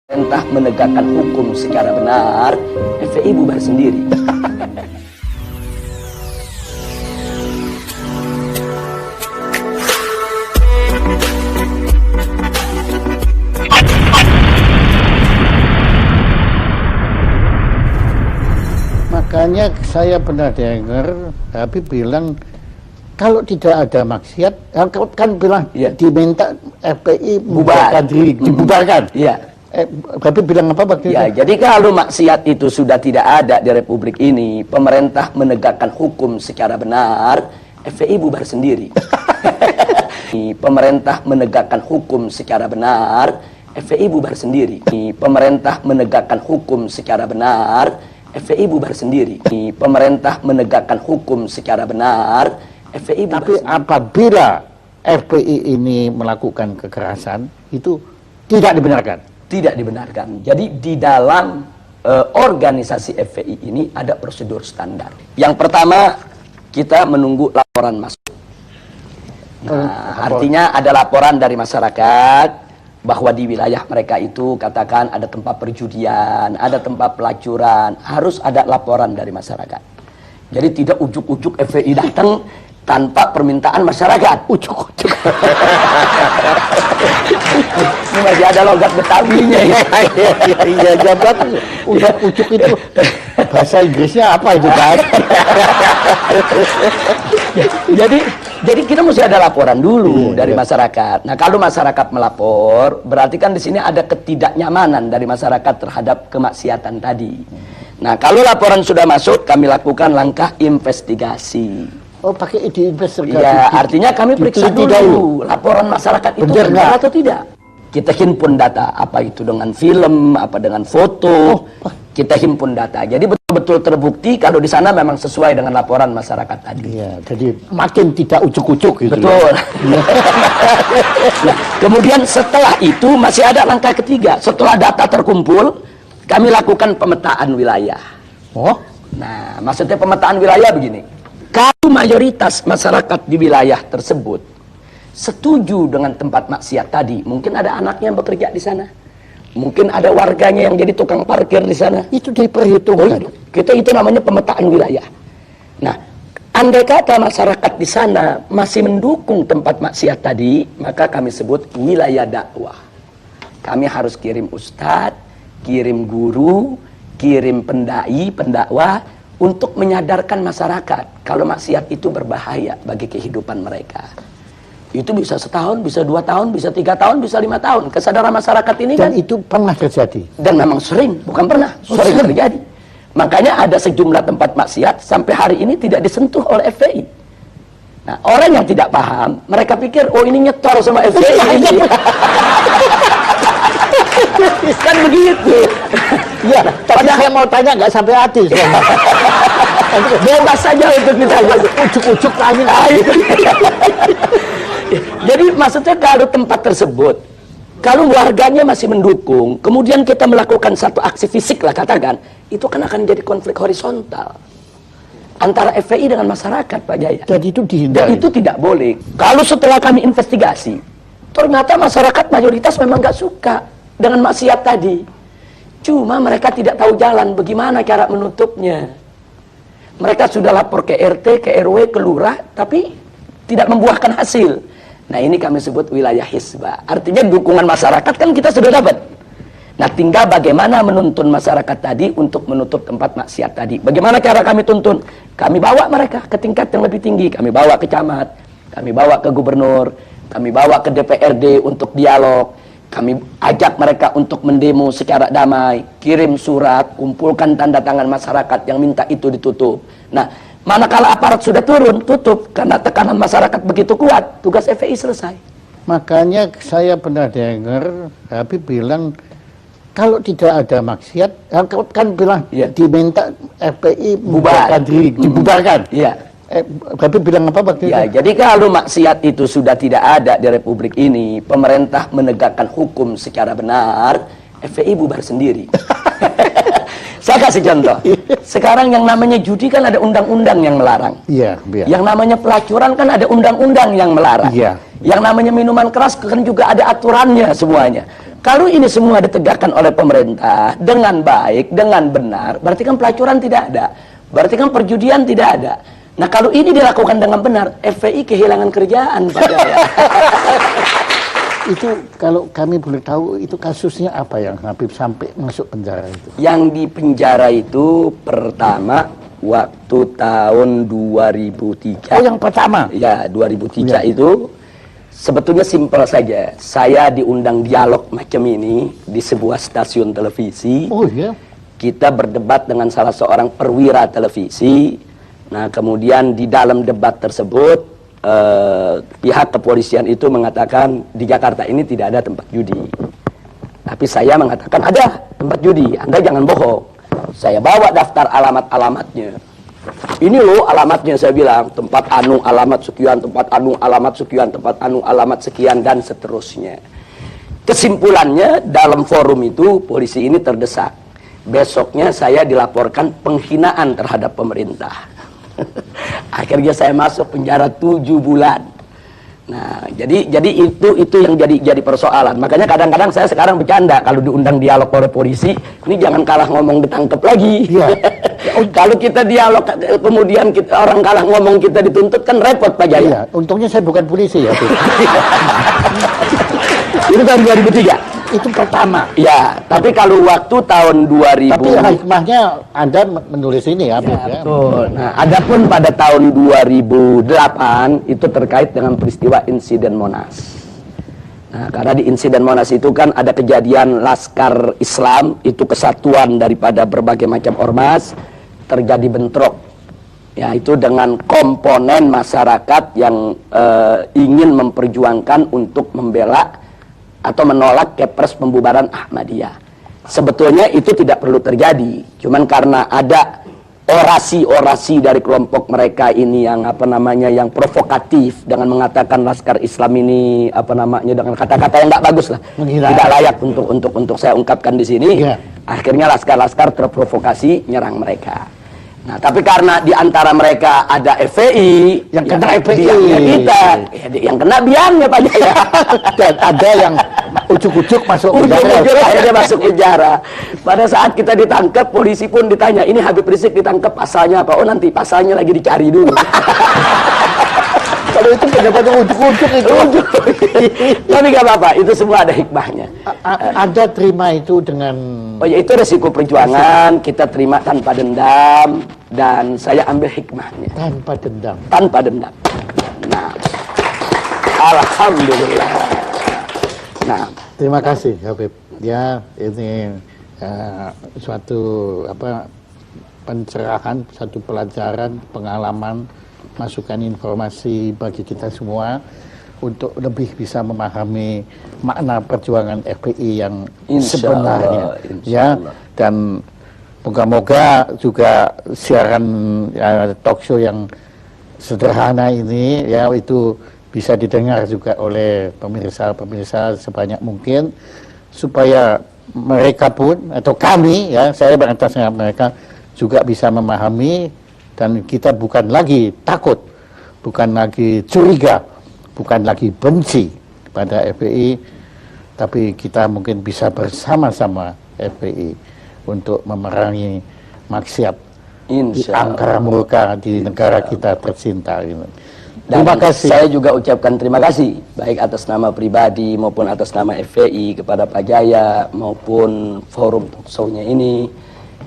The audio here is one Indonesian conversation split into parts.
Perintah menegakkan hukum secara benar, FPI bubar sendiri. Makanya saya pernah dengar Habib bilang kalau tidak ada maksiat, kan bilang diminta FPI Bubar. dibubarkan. Iya. Habib bilang apa waktu Ya, itu? jadi kalau maksiat itu sudah tidak ada di Republik ini, pemerintah menegakkan hukum secara benar, FPI bubar sendiri. Pemerintah menegakkan hukum secara benar, FPI bubar sendiri. Pemerintah menegakkan hukum secara benar, FPI bubar sendiri. Pemerintah menegakkan hukum secara benar, FPI bubar Tapi sendiri. apabila FPI ini melakukan kekerasan, itu tidak dibenarkan. Tidak dibenarkan. Jadi di dalam organisasi FPI ini ada prosedur standar. Yang pertama, kita menunggu laporan masuk. Nah, artinya ada laporan dari masyarakat bahwa di wilayah mereka itu katakan ada tempat perjudian, ada tempat pelacuran, harus ada laporan dari masyarakat. Jadi tidak ujuk-ujuk FPI datang tanpa permintaan masyarakat. Ujuk-ujuk. Ini masih ada logat Betawinya ya. Iya, jabat ujuk itu bahasa Inggrisnya apa itu kan? Jadi kita mesti ada laporan dulu dari masyarakat. Nah, kalau masyarakat melapor, berarti kan di sini ada ketidaknyamanan dari masyarakat terhadap kemaksiatan tadi. Nah, kalau laporan sudah masuk, kami lakukan langkah investigasi. Oh, pakai diinvestigasi. Ya, artinya kami periksa dulu laporan masyarakat itu benar atau tidak. Kita himpun data, apa itu dengan film, apa dengan foto, kita himpun data. Jadi betul-betul terbukti kalau di sana memang sesuai dengan laporan masyarakat tadi. Iya, jadi makin tidak ujuk-ujuk gitu. Betul. Nah, kemudian setelah itu masih ada langkah ketiga. Setelah data terkumpul, kami lakukan pemetaan wilayah. Oh, Nah, maksudnya pemetaan wilayah begini. Kalau mayoritas masyarakat di wilayah tersebut setuju dengan tempat maksiat tadi, mungkin ada anaknya yang bekerja di sana, mungkin ada warganya yang jadi tukang parkir di sana. itu diperhitungkan. Kita itu namanya pemetaan wilayah. Nah, andai kata masyarakat di sana masih mendukung tempat maksiat tadi, maka kami sebut wilayah dakwah. Kami harus kirim ustadz, kirim guru, kirim pendai, pendakwah, untuk menyadarkan masyarakat kalau maksiat itu berbahaya bagi kehidupan mereka. Itu bisa setahun, bisa 2 tahun, bisa 3 tahun, bisa 5 tahun. Kesadaran masyarakat ini Dan kan, itu pernah terjadi. dan memang sering, bukan pernah, sering terjadi. Makanya ada sejumlah tempat maksiat sampai hari ini tidak disentuh oleh FPI. Nah, orang yang tidak paham, mereka pikir, oh ini nyetor sama FPI. Kan begitu. Iya, tapi saya mau tanya nggak sampai hati. Bebas saja untuk kita Ujuk-ujuk kami. Jadi maksudnya kalau tempat tersebut, kalau warganya masih mendukung, kemudian kita melakukan satu aksi fisik lah katakan, itu kan akan jadi konflik horizontal antara FPI dengan masyarakat, Pak Jaya. Dan itu Dan dihindari. itu tidak boleh. Kalau setelah kami investigasi, ternyata masyarakat mayoritas memang nggak suka dengan maksiat tadi. Cuma mereka tidak tahu jalan bagaimana cara menutupnya. Mereka sudah lapor ke RT, ke RW, ke lurah, tapi tidak membuahkan hasil. Nah, ini kami sebut wilayah hisbah. Artinya dukungan masyarakat kan kita sudah dapat. Nah, tinggal bagaimana menuntun masyarakat tadi untuk menutup tempat maksiat tadi. Bagaimana cara kami tuntun? Kami bawa mereka ke tingkat yang lebih tinggi. Kami bawa ke camat, kami bawa ke gubernur, kami bawa ke DPRD untuk dialog. Kami ajak mereka untuk mendemo secara damai, kirim surat, kumpulkan tanda tangan masyarakat yang minta itu ditutup. Nah, manakala aparat sudah turun, tutup, karena tekanan masyarakat begitu kuat, tugas FPI selesai. Makanya saya pernah dengar Habib bilang kalau tidak ada maksiat, kan bilang diminta FPI Bubar. dibubarkan. Iya. Habib bilang apa waktu Ya, itu? jadi kalau maksiat itu sudah tidak ada di Republik ini, pemerintah menegakkan hukum secara benar, FPI bubar sendiri. Saya kasih contoh. Sekarang yang namanya judi kan ada undang-undang yang melarang. Iya, iya. Yang namanya pelacuran kan ada undang-undang yang melarang. Iya. Yang namanya minuman keras kan juga ada aturannya semuanya. Kalau ini semua ditegakkan oleh pemerintah dengan baik, dengan benar, berarti kan pelacuran tidak ada. Berarti kan perjudian tidak ada. Nah, kalau ini dilakukan dengan benar, FPI kehilangan kerjaan, Pak Jaya. Itu kalau kami boleh tahu, itu kasusnya apa yang Habib sampai masuk penjara itu? Yang di penjara itu pertama waktu tahun 2003. Oh, yang pertama? Ya, 2003 Ya. itu sebetulnya simpel saja. Saya diundang dialog macam ini di sebuah stasiun televisi. Oh iya? Kita berdebat dengan salah seorang perwira televisi. Nah, kemudian di dalam debat tersebut pihak kepolisian itu mengatakan di Jakarta ini tidak ada tempat judi. Tapi saya mengatakan ada tempat judi, Anda jangan bohong. Saya bawa daftar alamat-alamatnya. Ini loh alamatnya, saya bilang, tempat anu alamat sekian, tempat anu alamat sekian, tempat anu alamat sekian, dan seterusnya. Kesimpulannya, dalam forum itu polisi ini terdesak. Besoknya saya dilaporkan penghinaan terhadap pemerintah. Akhirnya saya masuk penjara 7 bulan. Nah, jadi itu yang jadi persoalan. Makanya kadang-kadang saya sekarang bercanda kalau diundang dialog oleh polisi, ini jangan kalah ngomong ditangkap lagi. Iya. Kalau kita dialog kemudian orang kalah ngomong kita dituntut kan repot, Pak Jaya. Iya, untungnya saya bukan polisi ya. Itu tahun 2003. Itu pertama. Ya, tapi kalau waktu tahun 2000. Tapi hikmahnya Anda menulis ini ya, Habib, ya. Betul. Nah, adapun pada tahun 2008 itu terkait dengan peristiwa insiden Monas. Nah, karena di insiden Monas itu kan ada kejadian Laskar Islam, itu kesatuan daripada berbagai macam ormas, terjadi bentrok. Ya, itu dengan komponen masyarakat yang ingin memperjuangkan untuk membela atau menolak Kepres pembubaran Ahmadiyah. Sebetulnya itu tidak perlu terjadi, cuman karena ada orasi-orasi dari kelompok mereka ini yang yang provokatif dengan mengatakan Laskar Islam ini dengan kata-kata yang nggak bagus lah, tidak layak untuk saya ungkapkan di sini. Akhirnya laskar-laskar terprovokasi nyerang mereka. Nah, tapi karena di antara mereka ada FPI, yang kena FPI, kita, yang kena biangnya Pak Jaya. Dan ada yang ujuk-ujuk masuk penjara. Akhirnya masuk penjara. Pada saat kita ditangkap, polisi pun ditanya, ini Habib Rizik ditangkap pasalnya apa? Oh, nanti pasalnya lagi dicari dulu. Kalau itu pendapatnya ujuk-ujuk itu. Tapi nggak apa-apa, itu semua ada hikmahnya. Anda terima itu dengan... Oh ya, itu resiko perjuangan, kita terima tanpa dendam, dan saya ambil hikmahnya. Tanpa dendam. Tanpa dendam. Nah, alhamdulillah. Nah, terima kasih Habib. Ya, ini suatu pencerahan, satu pelajaran, pengalaman, masukan informasi bagi kita semua untuk lebih bisa memahami makna perjuangan FPI yang sebenarnya. Ya, dan moga-moga juga siaran talk show yang sederhana ini ya itu bisa didengar juga oleh pemirsa-pemirsa sebanyak mungkin supaya mereka pun atau kami ya, saya beratasnya mereka juga bisa memahami dan kita bukan lagi takut, bukan lagi curiga, bukan lagi benci pada FPI, tapi kita mungkin bisa bersama-sama FPI untuk memerangi maksiat di angkara murka di negara kita tercinta ini. Terima kasih. Saya juga ucapkan terima kasih baik atas nama pribadi maupun atas nama FPI kepada Pak Jaya maupun forum talk show-nya ini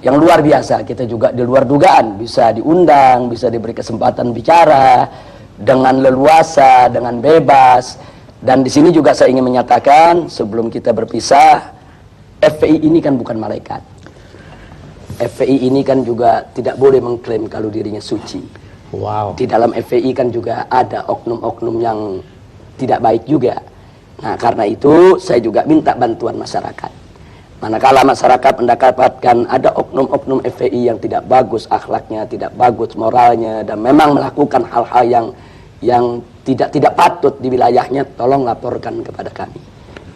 yang luar biasa. Kita juga di luar dugaan bisa diundang, bisa diberi kesempatan bicara dengan leluasa, dengan bebas. Dan di sini juga saya ingin menyatakan sebelum kita berpisah, FPI ini kan bukan malaikat. FPI ini kan juga tidak boleh mengklaim kalau dirinya suci. Wow. Di dalam FPI kan juga ada oknum-oknum yang tidak baik juga. Nah, karena itu saya juga minta bantuan masyarakat. Manakala masyarakat mendapatkan ada oknum-oknum FPI yang tidak bagus akhlaknya, tidak bagus moralnya, dan memang melakukan hal-hal yang tidak patut di wilayahnya, tolong laporkan kepada kami.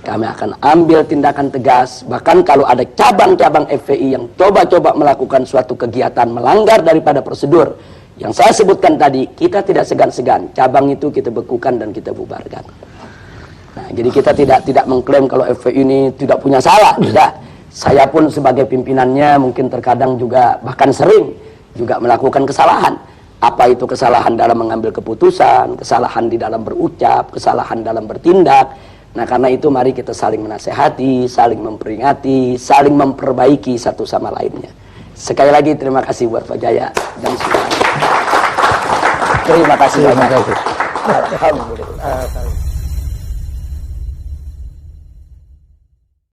Kami akan ambil tindakan tegas. Bahkan kalau ada cabang-cabang FPI yang coba-coba melakukan suatu kegiatan melanggar daripada prosedur yang saya sebutkan tadi, kita tidak segan-segan. Cabang itu kita bekukan dan kita bubarkan. Nah, jadi kita tidak mengklaim kalau FPI ini tidak punya salah, tidak. Saya pun sebagai pimpinannya mungkin terkadang juga bahkan sering juga melakukan kesalahan. Apa itu kesalahan dalam mengambil keputusan, kesalahan di dalam berucap, kesalahan dalam bertindak. Nah, karena itu mari kita saling menasehati, saling memperingati, saling memperbaiki satu sama lainnya. Sekali lagi terima kasih buat Pak Jaya dan semua. Terima kasih banyak. Alhamdulillah.